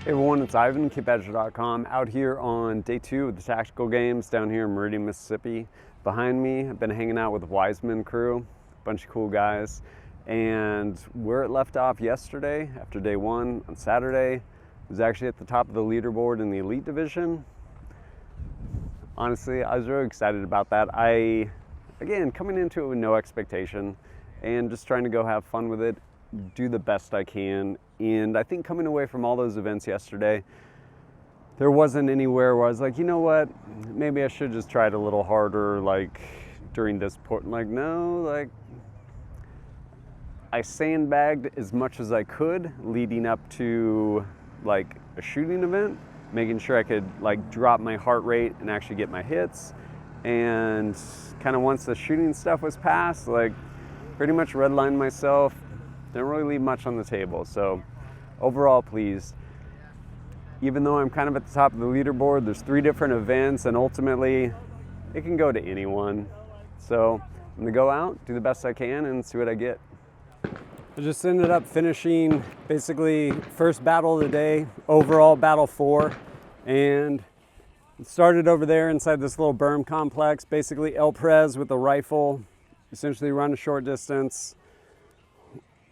Hey everyone, it's Ivan, KidBadger.com, out here on day 2 of the Tactical Games down here in Meridian, Mississippi. Behind me, I've been hanging out with the Wiseman crew, a bunch of cool guys. And where it left off yesterday, after day 1 on Saturday, was actually at the top of the leaderboard in the Elite Division. Honestly, I was really excited about that. Again, coming into it with no expectation and just trying to go have fun with it, do the best I can. And I think coming away from all those events yesterday, there wasn't anywhere where I was like, you know what, maybe I should just try it a little harder, like during this point. Like, no, like I sandbagged as much as I could leading up to like a shooting event, making sure I could like drop my heart rate and actually get my hits. And kind of once the shooting stuff was passed, like pretty much redlined myself. Didn't really leave much on the table, so overall pleased. Even though I'm kind of at the top of the leaderboard, there's 3 different events, and ultimately it can go to anyone. So I'm gonna go out, do the best I can, and see what I get. I just ended up finishing basically first battle of the day, overall battle 4, and it started over there inside this little berm complex, basically El Prez with a rifle, essentially run a short distance.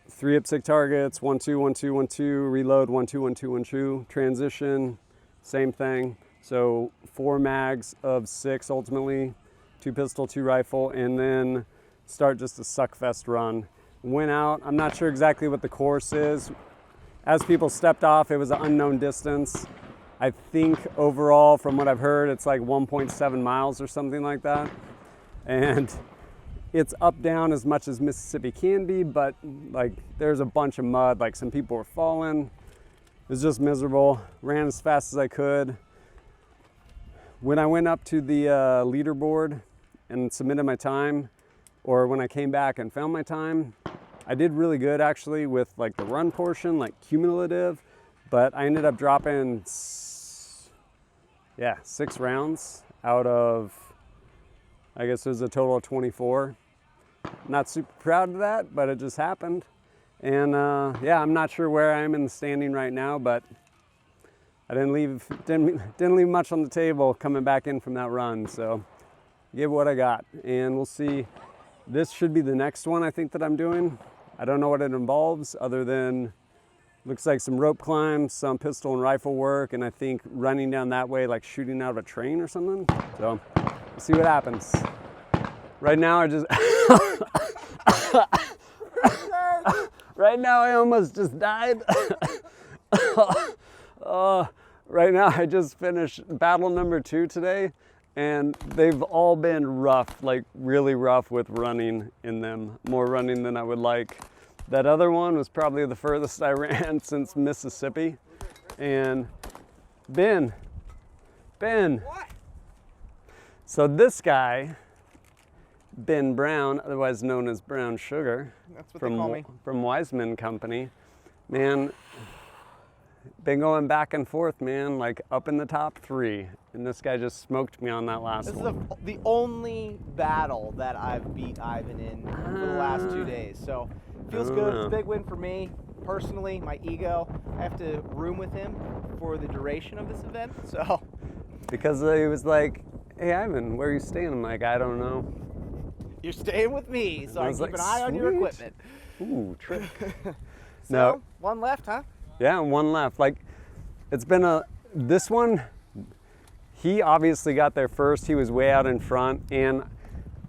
3 IPSC targets, 1-2, 1-2, 1-2, reload, 1-2, 1-2, 1-2, transition, same thing. So 4 mags of 6 ultimately, 2 pistol, 2 rifle, and then start just a suckfest run. Went out, I'm not sure exactly what the course is. As people stepped off, it was an unknown distance. I think overall, from what I've heard, it's like 1.7 miles or something like that. And it's up down as much as Mississippi can be, but like there's a bunch of mud, like some people were falling. It was just miserable. Ran as fast as I could. When I went up to the leaderboard and submitted my time, or when I came back and found my time, I did really good actually with like the run portion, like cumulative, but I ended up dropping 6 rounds out of, I guess it was a total of 24. Not super proud of that, but it just happened. And yeah, I'm not sure where I am in the standing right now, but I didn't leave much on the table coming back in from that run. So give what I got, and we'll see. This should be the next one I think that I'm doing. I don't know what it involves other than looks like some rope climbs, some pistol and rifle work, and I think running down that way, like shooting out of a train or something. So we'll see what happens. Right now I just right now I almost just died. Right now I just finished battle number 2 today, and they've all been rough, like really rough with running in them, more running than I would like. That other one was probably the furthest I ran since Mississippi. And Ben. What? So this guy, Ben Brown, otherwise known as Brown Sugar, that's what they call me, from Wiseman Company, man, been going back and forth, man, like up in the top 3, and this guy just smoked me on that last one. This is the only battle that I've beat Ivan in for the last 2 days, so feels good. It's a big win for me personally. My ego, I have to room with him for the duration of this event, so because he was like, hey Ivan, where are you staying? I'm like, I don't know. You're staying with me, so I can keep an eye on your equipment. Ooh, trick. So, no. 1 left, huh? Yeah, 1 left. Like, it's been this one, he obviously got there first. He was way out in front, and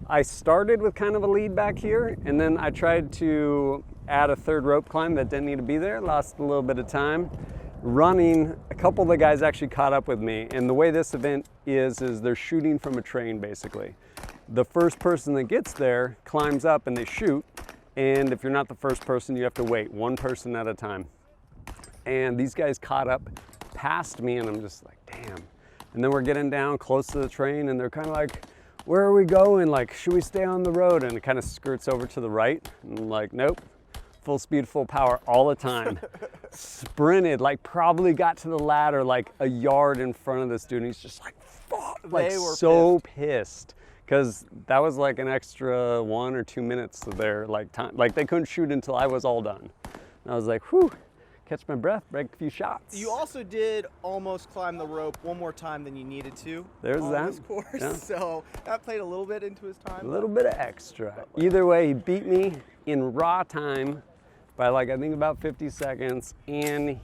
I started with kind of a lead back here, and then I tried to add a 3rd rope climb that didn't need to be there, lost a little bit of time. Running, a couple of the guys actually caught up with me, and the way this event is they're shooting from a train, basically. The first person that gets there climbs up and they shoot, and if you're not the first person, you have to wait, 1 person at a time. And these guys caught up past me, and I'm just like, damn. And then we're getting down close to the train, and they're kind of like, where are we going? Like, should we stay on the road? And it kind of skirts over to the right. And I'm like, nope, full speed, full power all the time. Sprinted, like probably got to the ladder like a yard in front of this dude. And he's just like, fuck, like so pissed. Because that was like an extra 1 or 2 minutes of their like time. Like they couldn't shoot until I was all done. And I was like, whew. catch my breath, break a few shots. You also did almost climb the rope one more time than you needed to. There's on that. This course, Yeah. So that played a little bit into his time. A little bit of extra. Either way, he beat me in raw time by like, I think about 50 seconds, and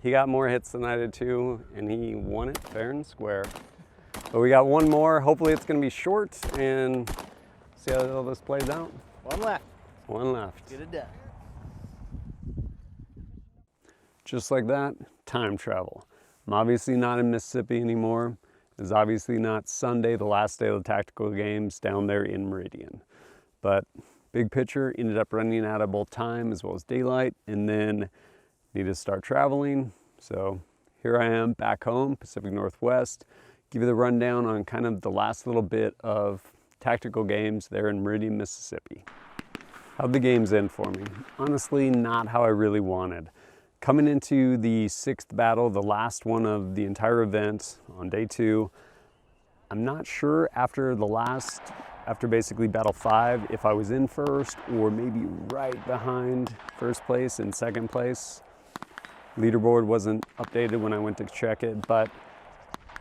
he got more hits than I did too, and he won it fair and square. But we got one more. Hopefully it's gonna be short, and see how all this plays out. One left. One left. Get it done. Just like that, time travel. I'm obviously not in Mississippi anymore. It's obviously not Sunday, the last day of the Tactical Games down there in Meridian. But big picture, ended up running out of both time as well as daylight, and then needed to start traveling. So here I am back home, Pacific Northwest. Give you the rundown on kind of the last little bit of Tactical Games there in Meridian, Mississippi. How'd the games end for me? Honestly, not how I really wanted. Coming into the sixth battle, the last one of the entire event on day 2, I'm not sure after basically battle 5, if I was in first or maybe right behind first place and second place. Leaderboard wasn't updated when I went to check it, but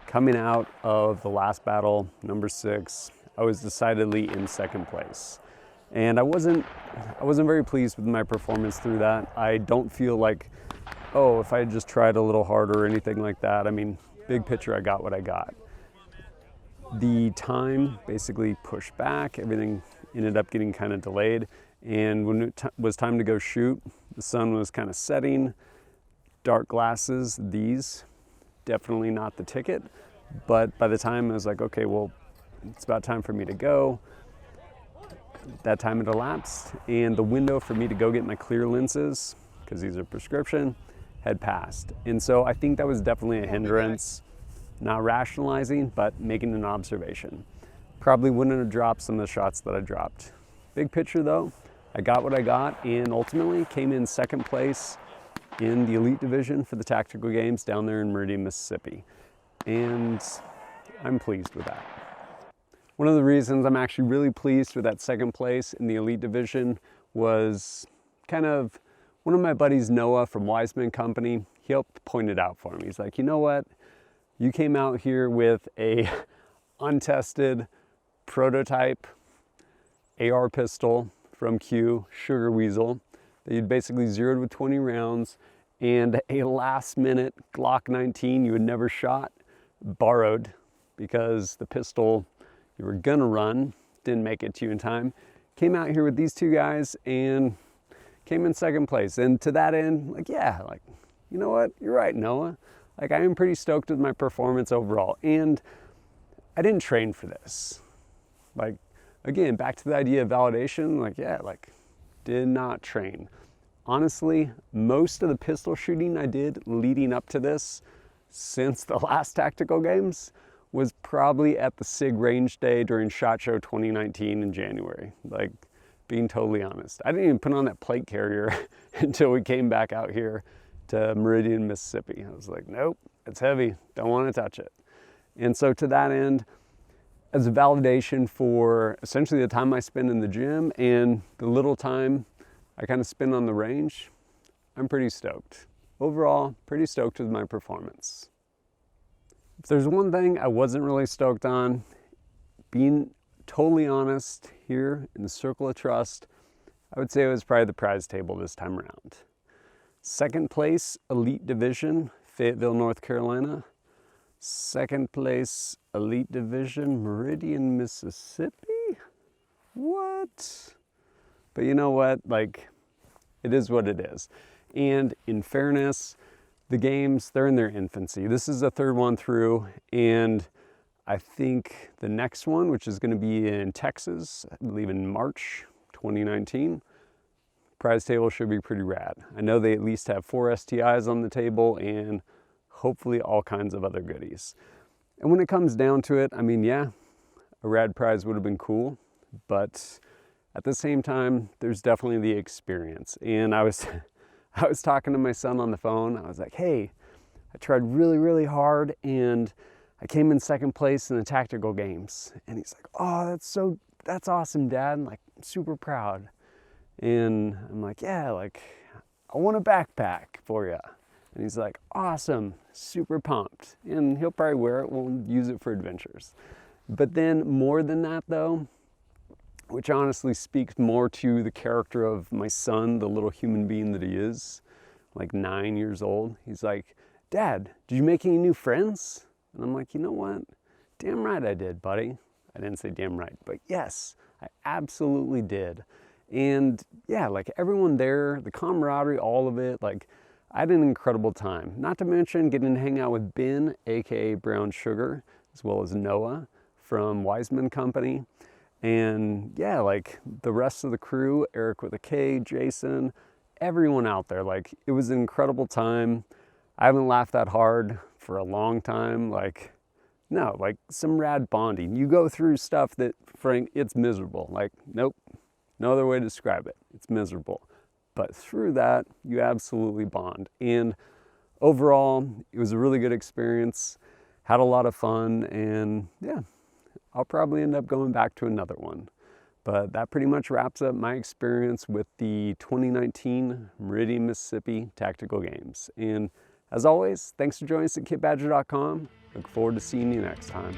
coming out of the last battle, number 6, I was decidedly in second place. And I wasn't very pleased with my performance through that. I don't feel like, oh, if I had just tried a little harder or anything like that. I mean, big picture, I got what I got. The time basically pushed back. Everything ended up getting kind of delayed. And when it was time to go shoot, the sun was kind of setting. Dark glasses, these, definitely not the ticket. But by the time I was like, okay, well, it's about time for me to go. That time it elapsed, and the window for me to go get my clear lenses, because these are prescription, had passed. And so I think that was definitely a hindrance, not rationalizing, but making an observation. Probably wouldn't have dropped some of the shots that I dropped. Big picture though, I got what I got, and ultimately came in second place in the elite division for the Tactical Games down there in Meridian, Mississippi. And I'm pleased with that. One of the reasons I'm actually really pleased with that second place in the elite division was kind of one of my buddies, Noah from Wiseman Company. He helped point it out for me. He's like, you know what? You came out here with a untested prototype AR pistol from Q, Sugar Weasel, that you'd basically zeroed with 20 rounds, and a last minute Glock 19 you had never shot, borrowed, because the pistol you were gonna run didn't make it to you in time. Came out here with these two guys and came in second place. And to that end, like, yeah, like, you know what? You're right, Noah. Like, I am pretty stoked with my performance overall. And I didn't train for this. Like, again, back to the idea of validation, like, yeah, like, did not train. Honestly, most of the pistol shooting I did leading up to this since the last Tactical Games was probably at the SIG range day during SHOT Show 2019 in January. Like, being totally honest. I didn't even put on that plate carrier until we came back out here to Meridian, Mississippi. I was like, nope, it's heavy, don't want to touch it. And so to that end, as a validation for essentially the time I spend in the gym and the little time I kind of spend on the range, I'm pretty stoked. Overall, pretty stoked with my performance. If there's one thing I wasn't really stoked on, being totally honest here in the circle of trust, I would say it was probably the prize table this time around. Second place, Elite Division, Fayetteville, North Carolina. Second place, Elite Division, Meridian, Mississippi? What? But you know what? Like, it is what it is. And in fairness, the games, they're in their infancy. This is the third one through, and I think the next one, which is going to be in Texas, I believe in March 2019, prize table should be pretty rad. I know they at least have 4 STIs on the table and hopefully all kinds of other goodies. And when it comes down to it, I mean, yeah, a rad prize would have been cool, but at the same time, there's definitely the experience. And I was talking to my son on the phone. I was like, hey, I tried really, really hard and I came in second place in the Tactical Games. And he's like, oh, that's awesome, Dad. I'm like, super proud. And I'm like, yeah, like, I want a backpack for you. And he's like, awesome, super pumped. And he'll probably wear it, we'll use it for adventures. But then more than that though, which honestly speaks more to the character of my son, the little human being that he is, like 9 years old. He's like, Dad, did you make any new friends? And I'm like, you know what? Damn right I did, buddy. I didn't say damn right, but yes, I absolutely did. And yeah, like everyone there, the camaraderie, all of it, like I had an incredible time. Not to mention getting to hang out with Ben, aka Brown Sugar, as well as Noah from Wiseman Company. And yeah, like the rest of the crew, Eric with a K, Jason, everyone out there, like it was an incredible time. I haven't laughed that hard for a long time. Like, no, like some rad bonding. You go through stuff that, Frank, it's miserable. Like, nope, no other way to describe it. It's miserable. But through that, you absolutely bond. And overall, it was a really good experience. Had a lot of fun, and yeah, I'll probably end up going back to another one. But that pretty much wraps up my experience with the 2019 Meridian, Mississippi Tactical Games. And as always, thanks for joining us at kitbadger.com. Look forward to seeing you next time.